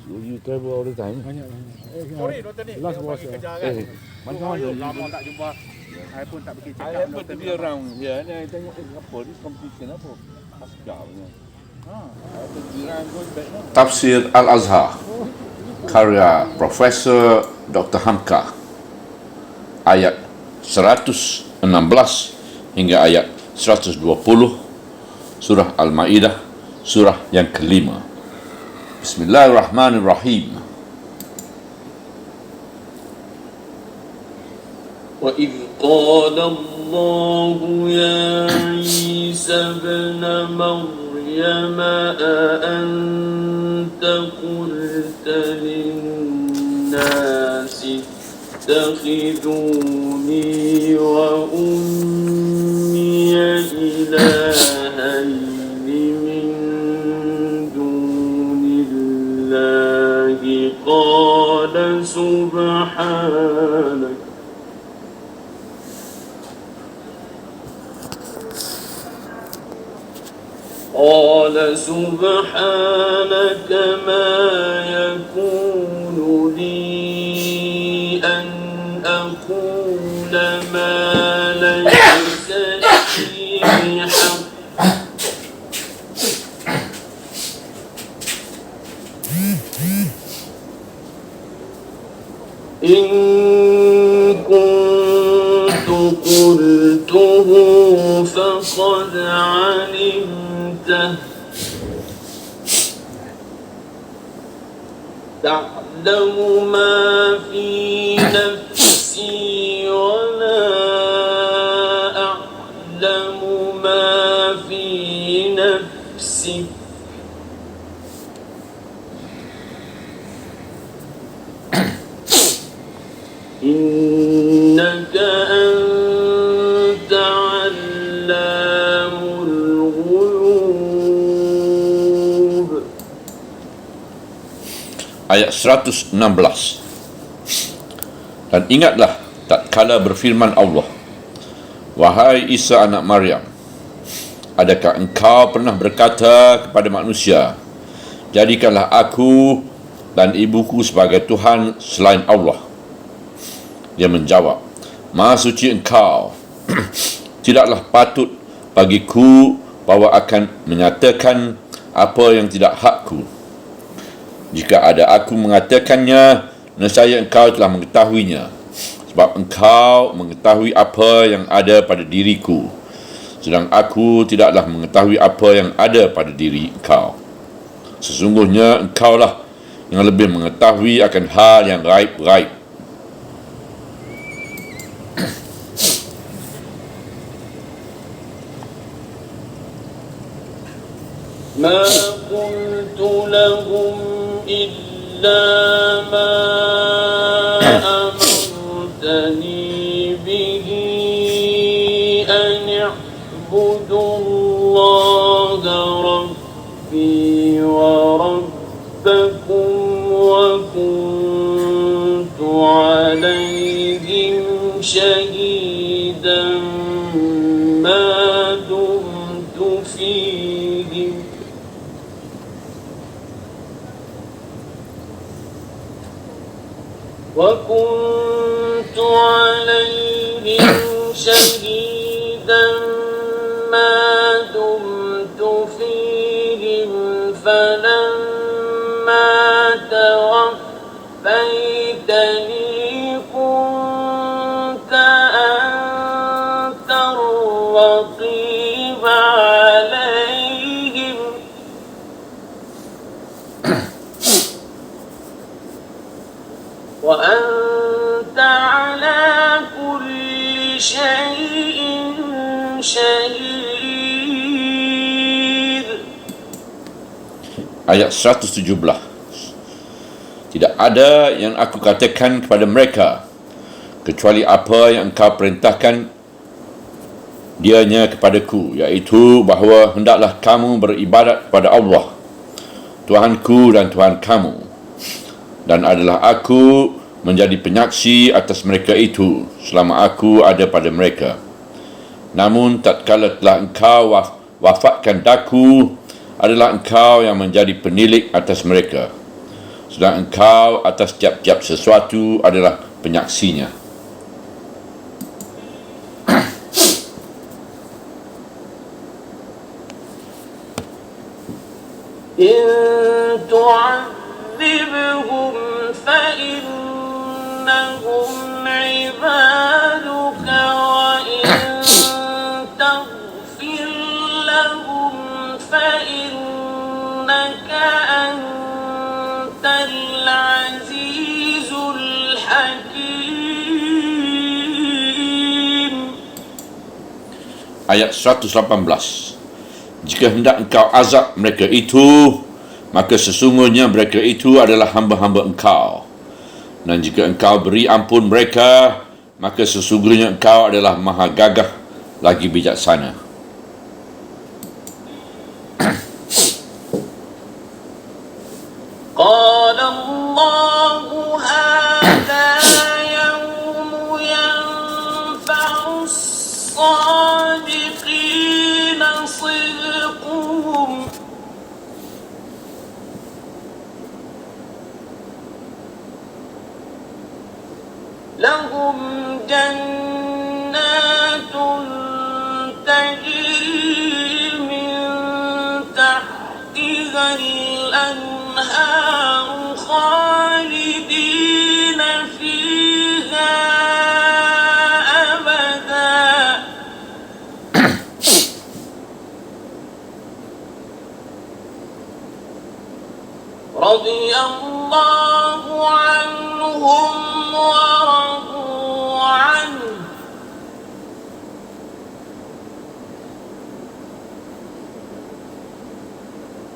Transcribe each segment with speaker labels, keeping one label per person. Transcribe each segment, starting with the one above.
Speaker 1: You travel all the time?
Speaker 2: Banyak.
Speaker 3: Sorry doktor ni.
Speaker 2: Last
Speaker 3: Dia
Speaker 2: was
Speaker 3: bagi kerja kan.
Speaker 2: mana
Speaker 3: Lama tak jumpa. Saya pun tak pergi check
Speaker 1: I
Speaker 3: up
Speaker 1: happen
Speaker 3: doktor
Speaker 1: to be
Speaker 3: ni.
Speaker 1: around here and I tengok apa ni competition apa? Askar punya. Apa jiran going back now?
Speaker 4: Tafsir Al-Azhar karya Profesor Dr. Hamka, ayat 116 hingga ayat 120 surah Al-Maidah, surah yang kelima. Bismillahirrahmanirrahim.
Speaker 5: وإذ قال الله يا عيسى ابن مريم أأنت قلت للناس اتخذوني وأمي إلهين من دون الله قال سبحانك ما يكون لي أن أقول ما ليس لي حق إن كنت قلته فقد علمته تعلم ما في نفسي ولا أعلم ما في نفسك إنك أنت علام الغيوب.
Speaker 4: Ayat 116. Dan ingatlah tatkala berfirman Allah, wahai Isa anak Maryam, adakah engkau pernah berkata kepada manusia, jadikanlah aku dan ibuku sebagai Tuhan selain Allah? Dia menjawab, Maha suci engkau, tidaklah patut bagiku bahawa akan menyatakan apa yang tidak hakku. Jika ada aku mengatakannya, nescaya engkau telah mengetahuinya, sebab engkau mengetahui apa yang ada pada diriku, sedang aku tidaklah mengetahui apa yang ada pada diri engkau. Sesungguhnya engkaulah yang lebih mengetahui akan hal yang gaib-gaib.
Speaker 5: ما قلت لهم إلا ما أمرتني به أن اعبدوا الله ربي وربكم وكنت عليهم شهيدا ما دمت فيهم وكنت عليهم شهيدا ما دمت فيهم فلما توفيتني كنت أنت الرقيب عليهم وأنت على كل شيء شهيد.
Speaker 4: Ayat 117. Tidak ada yang aku katakan kepada mereka kecuali apa yang engkau perintahkan dianya kepadaku, iaitu bahawa hendaklah kamu beribadat kepada Allah, Tuhanku dan Tuhan kamu, dan adalah aku menjadi penyaksi atas mereka itu selama aku ada pada mereka. Namun tatkala telah engkau wafatkan daku, adalah engkau yang menjadi penilik atas mereka. sedang engkau atas tiap-tiap sesuatu adalah penyaksinya.
Speaker 5: إن تعذبهم فإنهم عبادك وإن تغفر لهم فإنك أنت العزيز الحكيم.
Speaker 4: Ayat 118. Jika hendak engkau azab mereka itu, maka sesungguhnya mereka itu adalah hamba-hamba engkau. Dan jika engkau beri ampun mereka, maka sesungguhnya engkau adalah maha gagah lagi bijaksana.
Speaker 5: قال الله هذا يوم ينفع الصادقين صدقهم لهم جنات تجري من تحتها الأنهار خالدين فيها أبدا رضي الله عنهم ورضوا عنه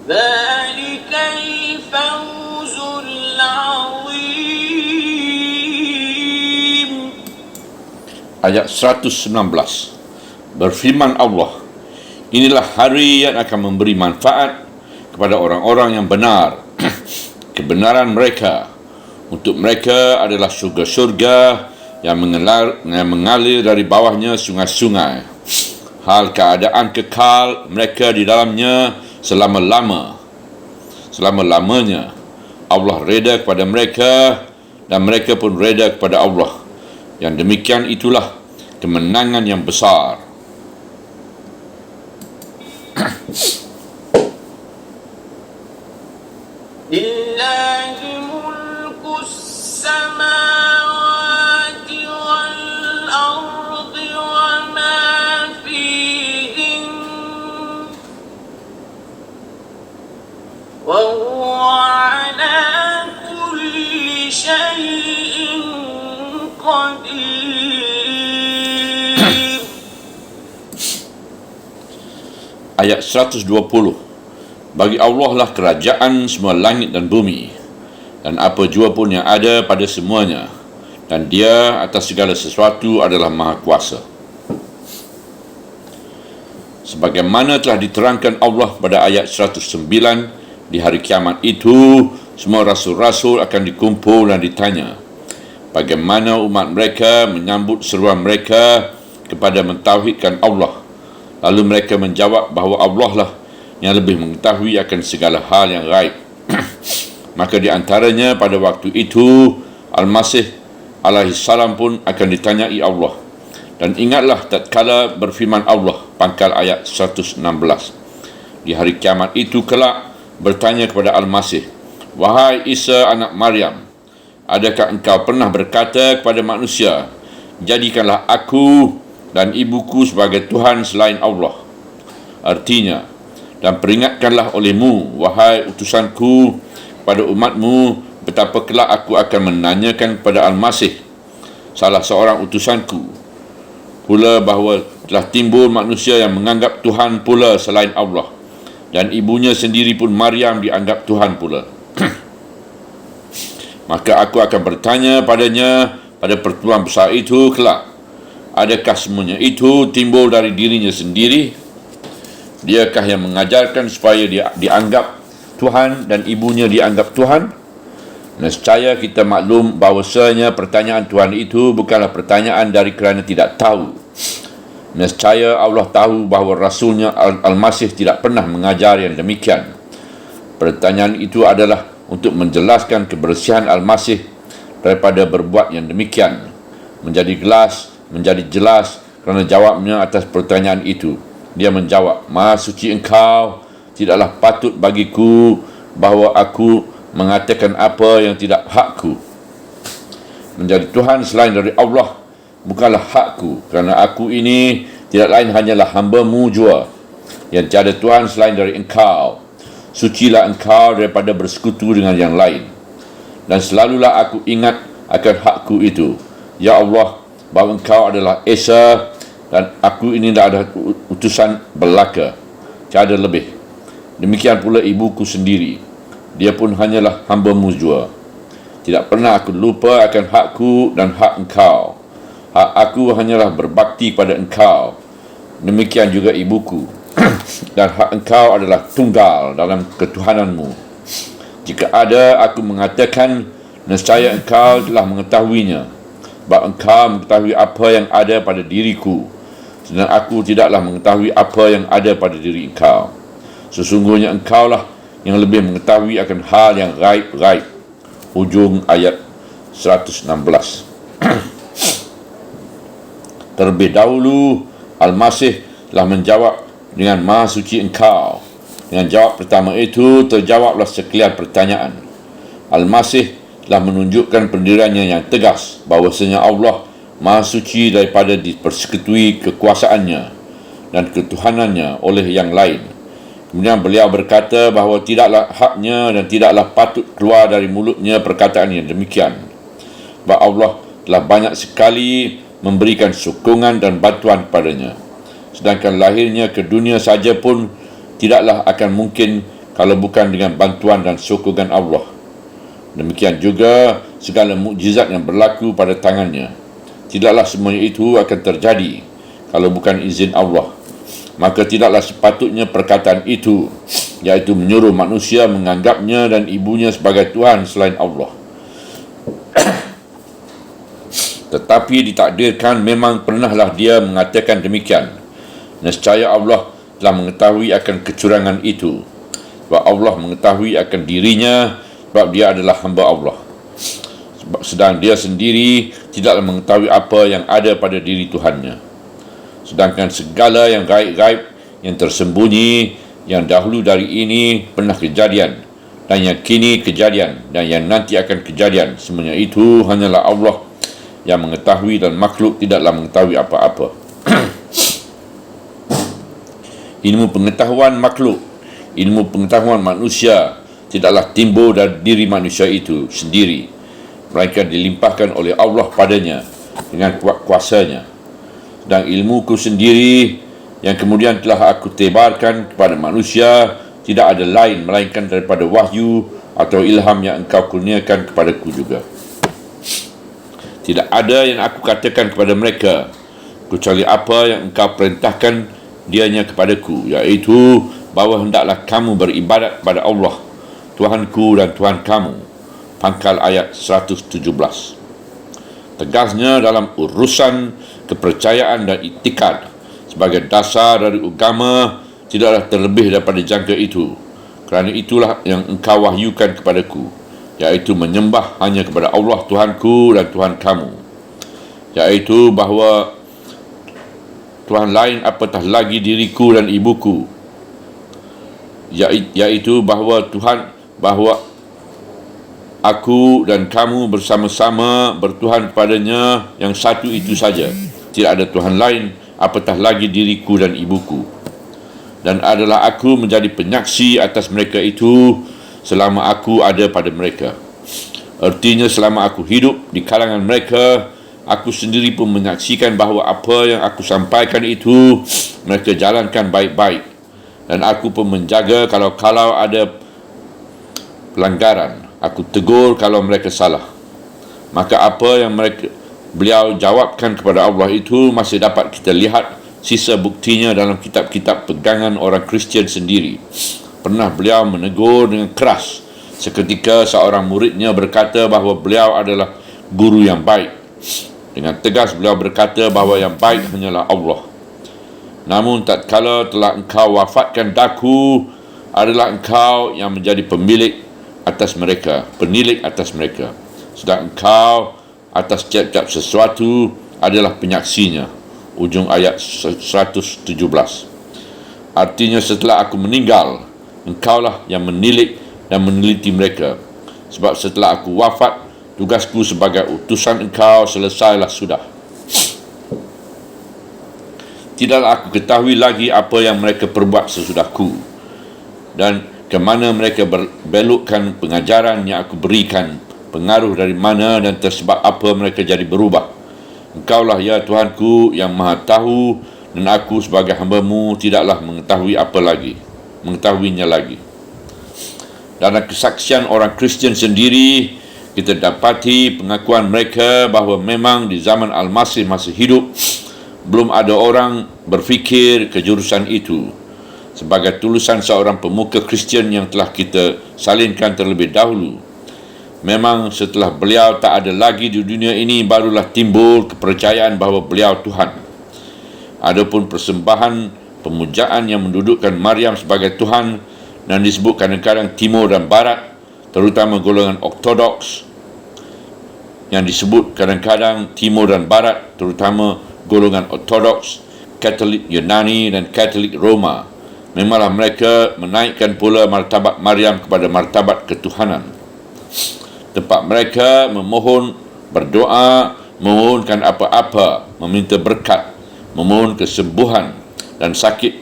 Speaker 5: ذلك الفوز العظيم.
Speaker 4: Ayat 119. Berfirman Allah, inilah hari yang akan memberi manfaat kepada orang-orang yang benar. Kebenaran mereka untuk mereka adalah syurga-syurga yang mengalir dari bawahnya sungai-sungai. Hal keadaan kekal mereka di dalamnya selama-lamanya. Allah reda kepada mereka dan mereka pun reda kepada Allah. Yang demikian itulah kemenangan yang besar.
Speaker 5: Lillahi mulkus samawati wal ardi wa ma fihin wa huwa ala kulli syai'in qadir.
Speaker 4: Ayat 120. Bagi Allah lah kerajaan semua langit dan bumi, dan apa jua pun yang ada pada semuanya, dan Dia atas segala sesuatu adalah Maha Kuasa. Sebagaimana telah diterangkan Allah pada ayat 109, di hari kiamat itu semua rasul-rasul akan dikumpul dan ditanya bagaimana umat mereka menyambut seruan mereka kepada mentauhidkan Allah. Lalu mereka menjawab bahawa Allah lah yang lebih mengetahui akan segala hal yang gaib. Maka di antaranya pada waktu itu Al-Masih alaihi salam pun akan ditanyai Allah. Dan ingatlah tatkala berfirman Allah, pangkal ayat 116. Di hari kiamat itu kelak bertanya kepada Al-Masih, wahai Isa anak Maryam, adakah engkau pernah berkata kepada manusia, jadikanlah aku dan ibuku sebagai Tuhan selain Allah? Artinya, dan peringatkanlah olehmu, wahai utusanku, pada umatmu, betapa kelak aku akan menanyakan kepada Al-Masih, salah seorang utusanku, pula bahawa telah timbul manusia yang menganggap Tuhan pula selain Allah, dan ibunya sendiri pun Maryam dianggap Tuhan pula. Maka aku akan bertanya padanya pada pertemuan besar itu kelak, adakah semuanya itu timbul dari dirinya sendiri? Diakah yang mengajarkan supaya dia dianggap Tuhan dan ibunya dianggap Tuhan? Nescaya kita maklum bahawasanya pertanyaan Tuhan itu bukanlah pertanyaan dari kerana tidak tahu. Nescaya Allah tahu bahawa Rasulnya Al-Masih tidak pernah mengajar yang demikian. Pertanyaan itu adalah untuk menjelaskan kebersihan Al-Masih daripada berbuat yang demikian. Menjadi jelas kerana jawabnya atas pertanyaan itu. Dia menjawab, Maha suci Engkau, tidaklah patut bagiku bahawa aku mengatakan apa yang tidak hakku. Menjadi Tuhan selain dari Allah bukanlah hakku, kerana aku ini tidak lain hanyalah hamba-Mu jua, yang tiada Tuhan selain dari Engkau. Sucilah Engkau daripada bersekutu dengan yang lain. Dan selalulah aku ingat akan hakku itu, ya Allah, bahawa Engkau adalah Esa dan aku ini tidak ada utusan belaka, tiada lebih. Demikian pula ibuku sendiri, dia pun hanyalah hamba-Mu jua. Tidak pernah aku lupa akan hakku dan hak Engkau. Hak aku hanyalah berbakti pada Engkau. Demikian juga ibuku. Dan hak Engkau adalah tunggal dalam ketuhanan-Mu. Jika ada aku mengatakan, nescaya Engkau telah mengetahuinya, sebab Engkau mengetahui apa yang ada pada diriku, sedang aku tidaklah mengetahui apa yang ada pada diri Engkau. Sesungguhnya Engkaulah yang lebih mengetahui akan hal yang gaib-gaib. Hujung ayat 116. Terlebih dahulu Al-Masih telah menjawab dengan Maha suci Engkau. Dengan jawab pertama itu terjawablah sekalian pertanyaan. Al-Masih telah menunjukkan pendiriannya yang tegas bahawasanya Allah Maha suci daripada dipersekutui kekuasaannya dan ketuhanannya oleh yang lain. Kemudian beliau berkata bahawa tidaklah haknya dan tidaklah patut keluar dari mulutnya perkataan yang demikian. Sebab Allah telah banyak sekali memberikan sokongan dan bantuan kepadanya. Sedangkan lahirnya ke dunia saja pun tidaklah akan mungkin kalau bukan dengan bantuan dan sokongan Allah. Demikian juga segala mukjizat yang berlaku pada tangannya. Tidaklah semuanya itu akan terjadi kalau bukan izin Allah. Maka tidaklah sepatutnya perkataan itu, iaitu menyuruh manusia menganggapnya dan ibunya sebagai Tuhan selain Allah. Tetapi ditakdirkan memang pernahlah dia mengatakan demikian. Nescaya Allah telah mengetahui akan kecurangan itu, sebab Allah mengetahui akan dirinya, sebab dia adalah hamba Allah. Sedang dia sendiri tidaklah mengetahui apa yang ada pada diri Tuhannya. Sedangkan segala yang gaib-gaib, yang tersembunyi, yang dahulu dari ini pernah kejadian, dan yang kini kejadian, dan yang nanti akan kejadian, semuanya itu hanyalah Allah yang mengetahui dan makhluk tidaklah mengetahui apa-apa. Ilmu pengetahuan makhluk, ilmu pengetahuan manusia tidaklah timbul dari diri manusia itu sendiri, melainkan dilimpahkan oleh Allah padanya dengan kuasanya. Dan ilmuku sendiri yang kemudian telah aku tebarkan kepada manusia tidak ada lain melainkan daripada wahyu atau ilham yang Engkau kurniakan kepadaku juga. Tidak ada yang aku katakan kepada mereka kecuali apa yang Engkau perintahkan dianya kepadaku, iaitu bahawa hendaklah kamu beribadat kepada Allah, Tuhanku dan Tuhan kamu. Pangkal ayat 117. Tegasnya dalam urusan kepercayaan dan iktikad sebagai dasar dari agama tidaklah terlebih daripada jangka itu. Kerana itulah yang Engkau wahyukan kepadaku, iaitu menyembah hanya kepada Allah Tuhanku dan Tuhan kamu, iaitu bahawa Tuhan lain apatah lagi diriku dan ibuku, iaitu bahawa aku dan kamu bersama-sama bertuhan kepadanya yang satu itu saja. Tidak ada Tuhan lain apatah lagi diriku dan ibuku. Dan adalah aku menjadi penyaksi atas mereka itu selama aku ada pada mereka. Artinya selama aku hidup di kalangan mereka, aku sendiri pun menyaksikan bahawa apa yang aku sampaikan itu mereka jalankan baik-baik. Dan aku pun menjaga kalau ada pelanggaran. Aku tegur kalau mereka salah. Maka apa yang beliau jawabkan kepada Allah itu masih dapat kita lihat sisa buktinya dalam kitab-kitab pegangan orang Kristian sendiri. Pernah beliau menegur dengan keras seketika seorang muridnya berkata bahawa beliau adalah guru yang baik. Dengan tegas beliau berkata bahawa yang baik hanyalah Allah. Namun tatkala telah engkau wafatkan daku, adalah engkau yang menjadi pemilik atas mereka, penilik atas mereka. Sedang engkau atas tiap-tiap sesuatu adalah penyaksinya. Ujung ayat 117. Artinya setelah aku meninggal, engkaulah yang menilik dan meneliti mereka. Sebab setelah aku wafat, tugasku sebagai utusan engkau selesailah sudah. Tidaklah aku ketahui lagi apa yang mereka perbuat sesudahku dan ke mana mereka belokkan pengajaran yang aku berikan, pengaruh dari mana dan tersebab apa mereka jadi berubah. Engkaulah ya Tuhanku yang maha tahu, dan aku sebagai hamba-Mu tidaklah mengetahuinya lagi. Dalam kesaksian orang Kristian sendiri, kita dapati pengakuan mereka bahawa memang di zaman Al-Masih masih hidup, belum ada orang berfikir ke jurusan itu. Sebagai tulisan seorang pemuka Kristian yang telah kita salinkan terlebih dahulu, memang setelah beliau tak ada lagi di dunia ini, barulah timbul kepercayaan bahawa beliau Tuhan. Adapun persembahan pemujaan yang mendudukkan Maryam sebagai Tuhan dan disebut kadang-kadang Timur dan Barat, terutama golongan Ortodoks, yang disebut kadang-kadang Timur dan Barat, terutama golongan Ortodoks, Katolik Yunani dan Katolik Roma, memanglah mereka menaikkan pula martabat Maryam kepada martabat ketuhanan. Tempat mereka memohon, berdoa, memohonkan apa-apa, meminta berkat, memohon kesembuhan dan sakit.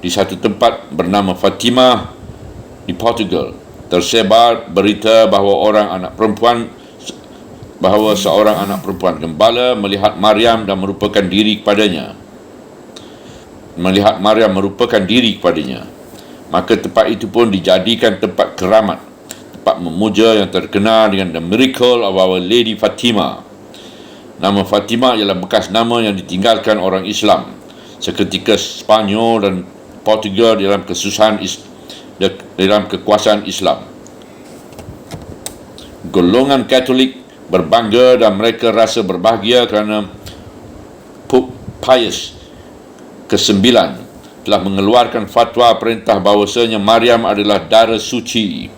Speaker 4: Di satu tempat bernama Fatimah di Portugal, tersebar berita bahawa seorang anak perempuan gembala melihat Maryam merupakan diri kepadanya. Maka tempat itu pun dijadikan tempat keramat, tempat memuja yang terkenal dengan The Miracle of Our Lady Fatima. Nama Fatima ialah bekas nama yang ditinggalkan orang Islam seketika Spanyol dan Portugal dalam kekuasaan Islam. Golongan Katolik berbangga dan mereka rasa berbahagia kerana Pope Pius ke-9 telah mengeluarkan fatwa perintah bahawasanya Maryam adalah darah suci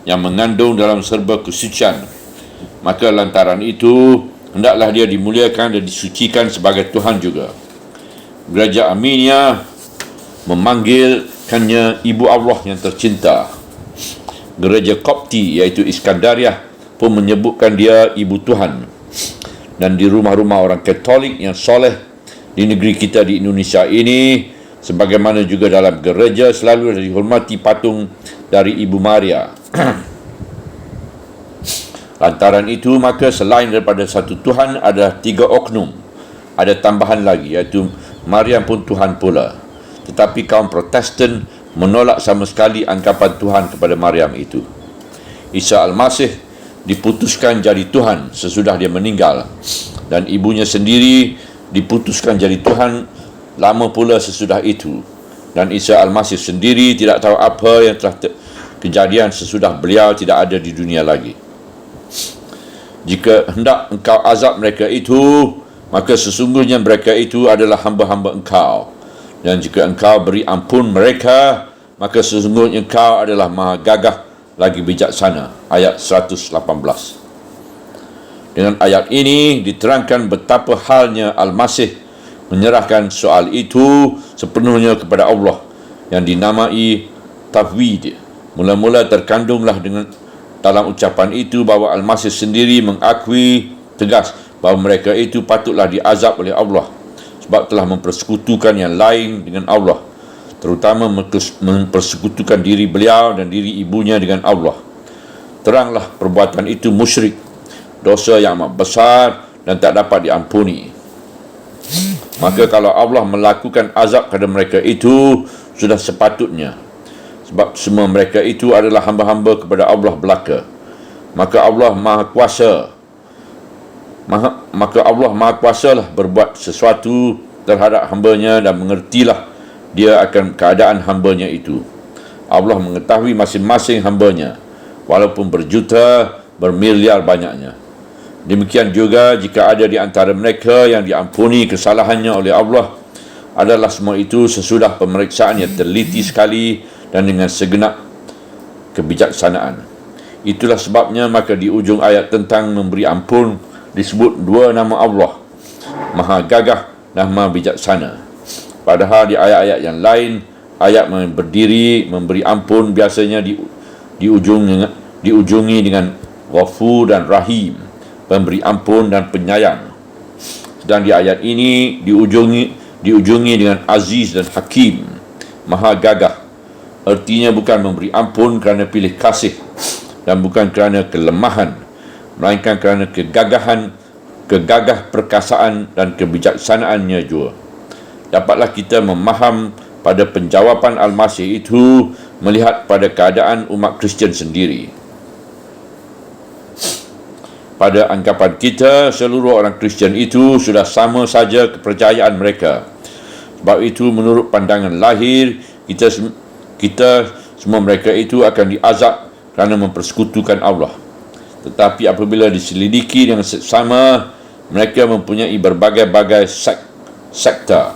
Speaker 4: yang mengandung dalam serba kesucian. Maka lantaran itu hendaklah dia dimuliakan dan disucikan sebagai Tuhan juga. Gereja Armenia memanggilkannya Ibu Allah yang tercinta. Gereja Kopti iaitu Iskandariah pun menyebutkan dia Ibu Tuhan. Dan di rumah-rumah orang Katolik yang soleh di negeri kita di Indonesia ini, sebagaimana juga dalam gereja, selalu dihormati patung dari Ibu Maria. Lantaran itu, maka selain daripada satu Tuhan, ada 3 oknum. Ada tambahan lagi, iaitu Maryam pun Tuhan pula. Tetapi kaum Protestan menolak sama sekali anggapan Tuhan kepada Maryam itu. Isa Al-Masih diputuskan jadi Tuhan sesudah dia meninggal, dan ibunya sendiri diputuskan jadi Tuhan lama pula sesudah itu. Dan Isa Al-Masih sendiri tidak tahu apa yang telah kejadian sesudah beliau tidak ada di dunia lagi. Jika hendak engkau azab mereka itu, maka sesungguhnya mereka itu adalah hamba-hamba engkau. Dan jika engkau beri ampun mereka, maka sesungguhnya engkau adalah maha gagah lagi bijaksana. Ayat 118. Dengan ayat ini diterangkan betapa halnya Al-Masih menyerahkan soal itu sepenuhnya kepada Allah, yang dinamai tafwid. Mula-mula terkandunglah dalam ucapan itu bahawa Al-Masih sendiri mengakui tegas bahawa mereka itu patutlah diazab oleh Allah sebab telah mempersekutukan yang lain dengan Allah, terutama mempersekutukan diri beliau dan diri ibunya dengan Allah. Teranglah perbuatan itu musyrik, dosa yang amat besar dan tak dapat diampuni. Maka kalau Allah melakukan azab kepada mereka itu, sudah sepatutnya, sebab semua mereka itu adalah hamba-hamba kepada Allah belaka. Maka Allah Maha Kuasalah berbuat sesuatu terhadap hambanya, dan mengertilah dia akan keadaan hambanya itu. Allah mengetahui masing-masing hambanya, walaupun berjuta, bermiliar banyaknya. Demikian juga jika ada di antara mereka yang diampuni kesalahannya oleh Allah, adalah semua itu sesudah pemeriksaan yang teliti sekali dan dengan segenap kebijaksanaan. Itulah sebabnya maka di ujung ayat tentang memberi ampun disebut dua nama Allah, Maha Gagah dan Maha Bijaksana. Padahal di ayat-ayat yang lain, ayat berdiri memberi ampun biasanya diujungi dengan Ghafur dan Rahim, pemberi ampun dan penyayang. Sedang di ayat ini diujungi dengan Aziz dan Hakim, Maha Gagah. Artinya bukan memberi ampun kerana pilih kasih dan bukan kerana kelemahan, melainkan kerana kegagah perkasaan dan kebijaksanaannya jua. Dapatlah kita memaham pada penjawapan Al-Masih itu melihat pada keadaan umat Kristian sendiri. Pada anggapan kita, seluruh orang Kristian itu sudah sama saja kepercayaan mereka. Sebab itu menurut pandangan lahir, kita semua mereka itu akan diazab kerana mempersekutukan Allah. Tetapi apabila diselidiki dengan seksama, mereka mempunyai berbagai-bagai sekte.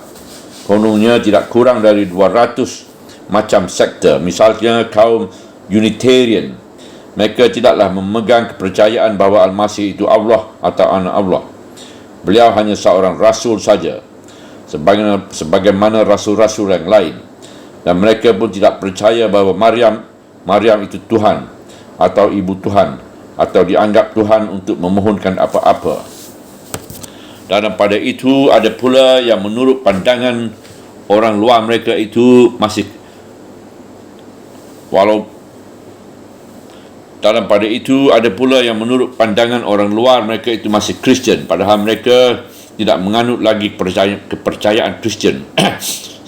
Speaker 4: Kononnya tidak kurang dari 200 macam sekte. Misalnya kaum Unitarian. Mereka tidaklah memegang kepercayaan bahawa Al-Masih itu Allah atau anak Allah. Beliau hanya seorang rasul saja, sebagaimana rasul-rasul yang lain. Dan mereka pun tidak percaya bahawa Maryam itu Tuhan atau ibu Tuhan atau dianggap Tuhan untuk memohonkan apa-apa. Dan pada itu ada pula yang menurut pandangan orang luar mereka itu masih dalam pada itu ada pula yang menurut pandangan orang luar mereka itu masih Kristian, padahal mereka tidak menganut lagi kepercayaan Kristian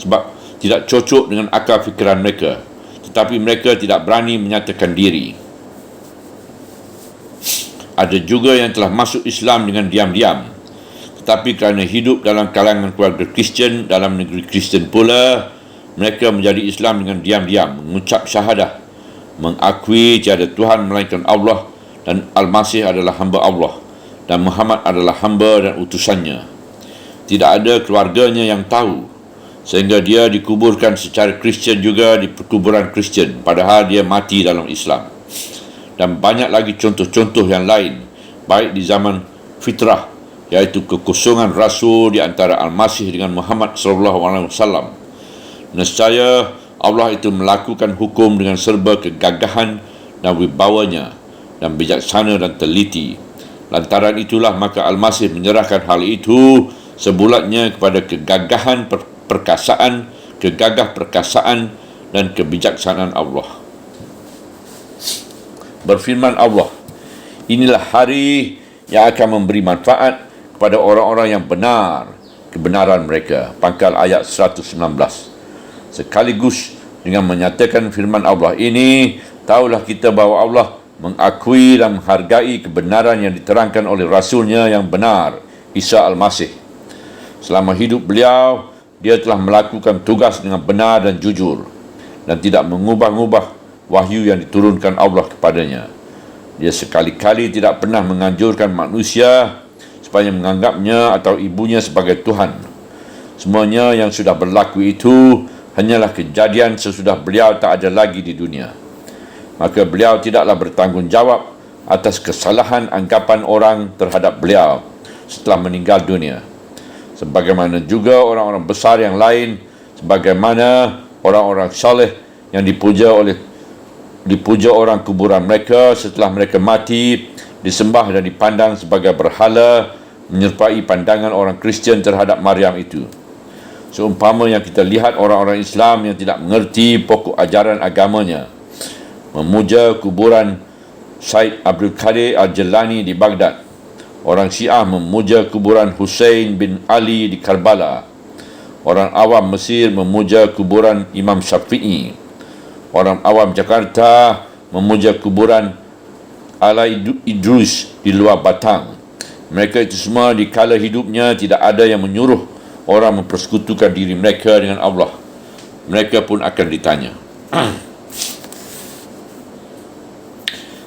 Speaker 4: sebab tidak cocok dengan akal fikiran mereka, tetapi mereka tidak berani menyatakan diri. Ada juga yang telah masuk Islam dengan diam-diam, tetapi kerana hidup dalam kalangan keluarga Kristian dalam negeri Kristian pula, mereka menjadi Islam dengan diam-diam, mengucap syahadah, mengakui tiada Tuhan melainkan Allah dan Al-Masih adalah hamba Allah dan Muhammad adalah hamba dan utusannya. Tidak ada keluarganya yang tahu, sehingga dia dikuburkan secara Kristian juga di perkuburan Kristian, padahal dia mati dalam Islam. Dan banyak lagi contoh-contoh yang lain, baik di zaman fitrah, iaitu kekosongan rasul di antara Al-Masih dengan Muhammad SAW. Nescaya Allah itu melakukan hukum dengan serba kegagahan dan wibawanya dan bijaksana dan teliti. Lantaran itulah maka Al-Masih menyerahkan hal itu sebulatnya kepada kegagah perkasaan dan kebijaksanaan Allah. Berfirman Allah, inilah hari yang akan memberi manfaat kepada orang-orang yang benar kebenaran mereka. Pangkal ayat 119. Sekaligus dengan menyatakan firman Allah ini, tahulah kita bahawa Allah mengakui dan menghargai kebenaran yang diterangkan oleh Rasulnya yang benar, Isa Al-Masih. Selama hidup beliau, dia telah melakukan tugas dengan benar dan jujur dan tidak mengubah-ubah wahyu yang diturunkan Allah kepadanya. Dia sekali-kali tidak pernah menganjurkan manusia supaya menganggapnya atau ibunya sebagai Tuhan. Semuanya yang sudah berlaku itu hanyalah kejadian sesudah beliau tak ada lagi di dunia. Maka beliau tidaklah bertanggungjawab atas kesalahan anggapan orang terhadap beliau setelah meninggal dunia. Sebagaimana juga orang-orang besar yang lain, sebagaimana orang-orang saleh yang dipuja orang kuburan mereka setelah mereka mati, disembah dan dipandang sebagai berhala, menyerupai pandangan orang Kristian terhadap Maryam itu. Seumpama yang kita lihat orang-orang Islam yang tidak mengerti pokok ajaran agamanya memuja kuburan Said Abdul Qadir Al-Jilani di Baghdad. Orang Syiah memuja kuburan Hussein bin Ali di Karbala. Orang awam Mesir memuja kuburan Imam Syafi'i. Orang awam Jakarta memuja kuburan Ala Idrus di luar Batang. Mereka itu semua di kala hidupnya tidak ada yang menyuruh orang mempersekutukan diri mereka dengan Allah. Mereka pun akan ditanya.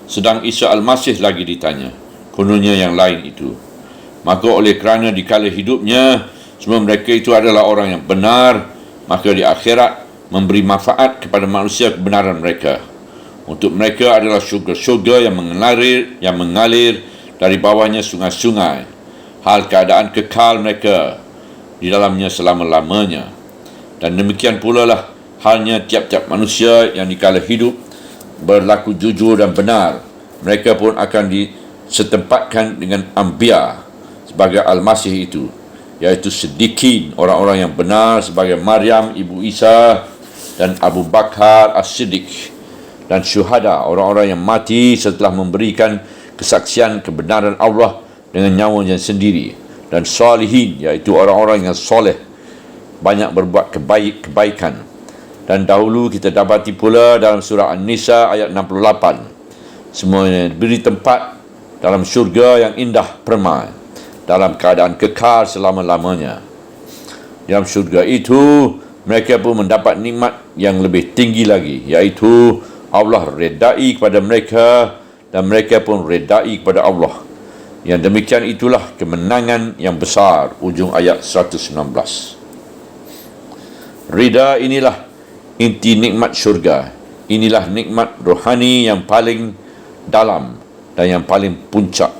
Speaker 4: Sedang Isa Al-Masih lagi ditanya, kononnya yang lain itu. Maka oleh kerana di kala hidupnya semua mereka itu adalah orang yang benar, maka di akhirat memberi manfaat kepada manusia kebenaran mereka. Untuk mereka adalah syurga-syurga yang mengalir dari bawahnya sungai-sungai. Hal keadaan kekal mereka di dalamnya selama-lamanya. Dan demikian pula lah halnya tiap-tiap manusia yang dikala hidup berlaku jujur dan benar. Mereka pun akan disetempatkan dengan Anbiya sebagai Al-Masih itu, iaitu Siddiqin, orang-orang yang benar sebagai Maryam, ibu Isa, dan Abu Bakar As-Siddiq, dan syuhada, orang-orang yang mati setelah memberikan kesaksian kebenaran Allah dengan nyawanya sendiri, dan salihin, iaitu orang-orang yang soleh, banyak berbuat kebaikan. Dan dahulu kita dapati pula dalam surah An-Nisa ayat 68, semuanya diberi tempat dalam syurga yang indah permai, dalam keadaan kekal selama-lamanya. Dalam syurga itu mereka pun mendapat nikmat yang lebih tinggi lagi, iaitu Allah redai kepada mereka dan mereka pun redai kepada Allah. Yang demikian itulah kemenangan yang besar. Ujung ayat 119. Rida inilah inti nikmat syurga. Inilah nikmat rohani yang paling dalam dan yang paling puncak.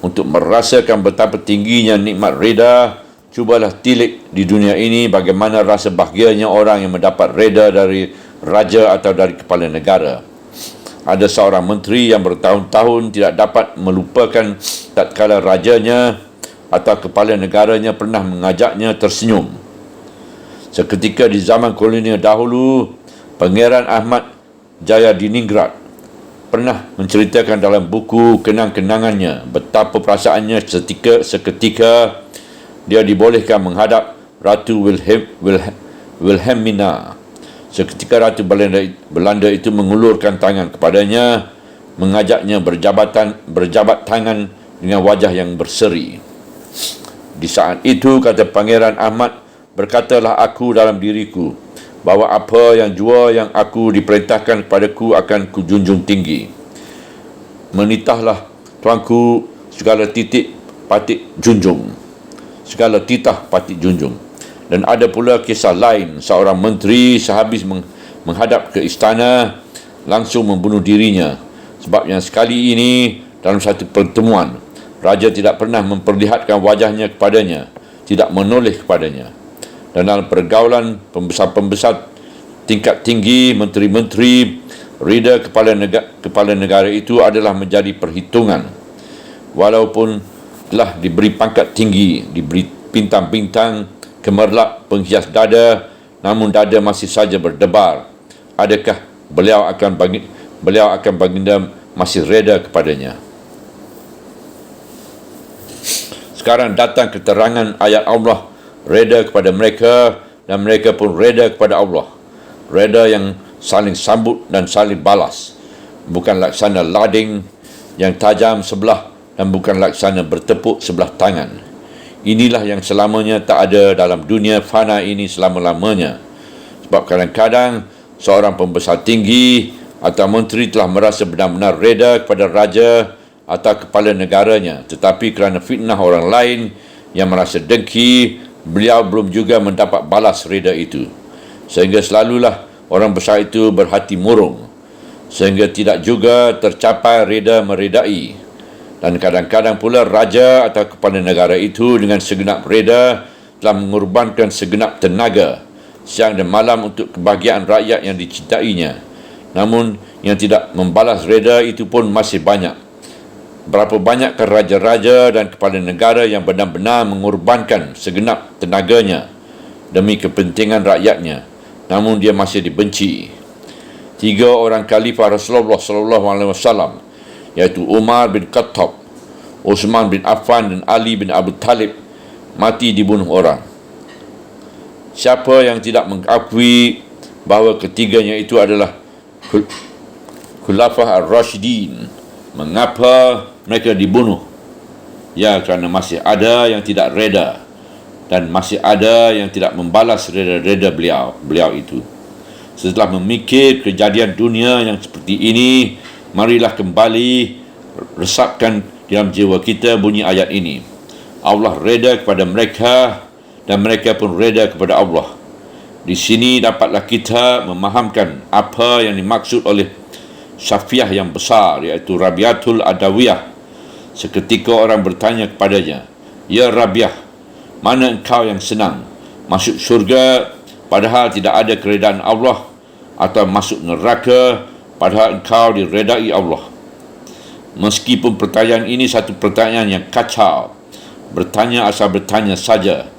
Speaker 4: Untuk merasakan betapa tingginya nikmat reda, cubalah tilik di dunia ini bagaimana rasa bahagianya orang yang mendapat reda dari raja atau dari kepala negara. Ada seorang menteri yang bertahun-tahun tidak dapat melupakan tatkala rajanya atau kepala negaranya pernah mengajaknya tersenyum. Seketika di zaman kolonial dahulu, Pangeran Ahmad Jayadiningrat pernah menceritakan dalam buku kenang-kenangannya betapa perasaannya seketika dia dibolehkan menghadap Ratu Wilhelmina. Seketika Ratu Belanda itu mengulurkan tangan kepadanya, mengajaknya berjabat tangan dengan wajah yang berseri. Di saat itu, kata Pangeran Ahmad, berkatalah aku dalam diriku, bahawa apa yang jua yang aku diperintahkan kepadaku akan kujunjung tinggi. Menitahlah tuanku segala titik patik junjung, segala titah patik junjung. Dan ada pula kisah lain, seorang menteri sehabis menghadap ke istana langsung membunuh dirinya, sebab yang sekali ini dalam satu pertemuan raja tidak pernah memperlihatkan wajahnya kepadanya, tidak menoleh kepadanya. Dan dalam pergaulan pembesar-pembesar tingkat tinggi, menteri-menteri, rida kepala negara itu adalah menjadi perhitungan. Walaupun telah diberi pangkat tinggi, diberi bintang-bintang, kemerlap penghias dada, namun dada masih saja berdebar. Adakah beliau akan baginda masih reda kepadanya? Sekarang datang keterangan ayat Allah, reda kepada mereka dan mereka pun reda kepada Allah. Reda yang saling sambut dan saling balas, bukan laksana lading yang tajam sebelah dan bukan laksana bertepuk sebelah tangan. Inilah yang selamanya tak ada dalam dunia fana ini selama-lamanya. Sebab kadang-kadang seorang pembesar tinggi atau menteri telah merasa benar-benar reda kepada raja atau kepala negaranya, tetapi kerana fitnah orang lain yang merasa dengki, beliau belum juga mendapat balas reda itu. Sehingga selalulah orang besar itu berhati murung, sehingga tidak juga tercapai reda meredai. Dan kadang-kadang pula raja atau kepala negara itu dengan segenap reda telah mengorbankan segenap tenaga siang dan malam untuk kebahagiaan rakyat yang dicintainya. Namun yang tidak membalas reda itu pun masih banyak. Berapa banyakkah raja-raja dan kepala negara yang benar-benar mengorbankan segenap tenaganya demi kepentingan rakyatnya, namun dia masih dibenci. 3 orang khalifah Rasulullah SAW, iaitu Umar bin Khattab, Uthman bin Affan dan Ali bin Abi Talib, mati dibunuh orang. Siapa yang tidak mengakui bahawa ketiganya itu adalah Khulafah Ar-Rashidin? Mengapa mereka dibunuh? Ya, kerana masih ada yang tidak reda dan masih ada yang tidak membalas reda-reda beliau itu. Setelah memikir kejadian dunia yang seperti ini, marilah kembali resapkan dalam jiwa kita bunyi ayat ini. Allah reda kepada mereka dan mereka pun reda kepada Allah. Di sini dapatlah kita memahamkan apa yang dimaksud oleh Safiah yang besar, iaitu Rabiatul Adawiyah. Seketika orang bertanya kepadanya, "Ya Rabiah, mana engkau yang senang? Masuk syurga padahal tidak ada keredaan Allah, atau masuk neraka padahal engkau diredai Allah?" Meskipun pertanyaan ini satu pertanyaan yang kacau, bertanya asal bertanya saja,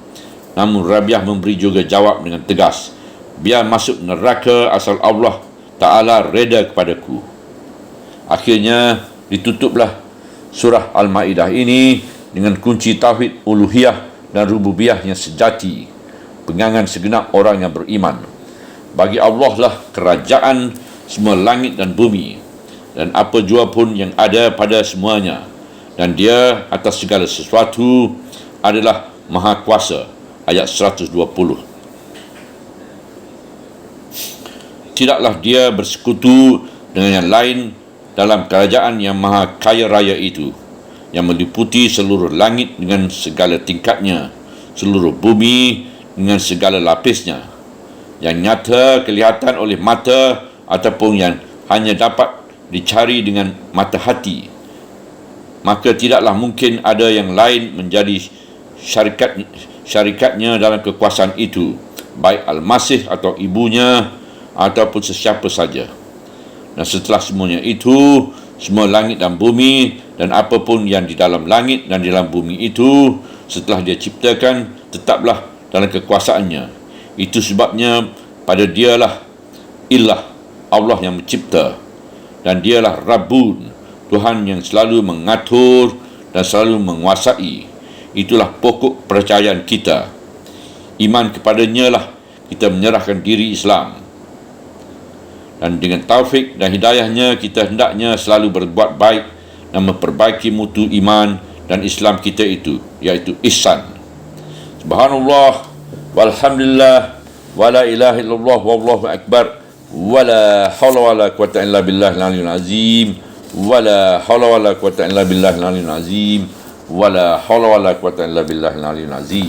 Speaker 4: namun Rabiah memberi juga jawab dengan tegas, "Biar masuk neraka asal Allah Ta'ala reda kepadaku." Akhirnya ditutuplah surah Al-Ma'idah ini dengan kunci tauhid uluhiyah dan rububiyah yang sejati, pegangan segenap orang yang beriman. Bagi Allah lah kerajaan semua langit dan bumi, dan apa jua pun yang ada pada semuanya, dan Dia atas segala sesuatu adalah Maha Kuasa. Ayat 120. Tidaklah Dia bersekutu dengan yang lain dalam kerajaan yang maha kaya raya itu, yang meliputi seluruh langit dengan segala tingkatnya, seluruh bumi dengan segala lapisnya, yang nyata kelihatan oleh mata ataupun yang hanya dapat dicari dengan mata hati. Maka tidaklah mungkin ada yang lain menjadi syarikatnya dalam kekuasaan itu, baik Al-Masih atau ibunya ataupun sesiapa saja. Dan setelah semuanya itu, semua langit dan bumi dan apapun yang di dalam langit dan di dalam bumi itu, setelah Dia ciptakan, tetaplah dalam kekuasaannya. Itu sebabnya pada Dialah ilah Allah yang mencipta, dan Dialah Rabbun, Tuhan yang selalu mengatur dan selalu menguasai. Itulah pokok percayaan kita. Iman kepadanya lah kita menyerahkan diri Islam. Dan dengan taufik dan hidayahnya, kita hendaknya selalu berbuat baik dan memperbaiki mutu iman dan Islam kita itu, iaitu ihsan. Subhanallah, walhamdulillah, wala ilaha illallah, wallahu akbar, wala hawla wala quwata illa billahil aliyyil azim, wala hawla wala quwata illa billahil aliyyil azim, wala hawla wala quwata illa billahil aliyyil azim.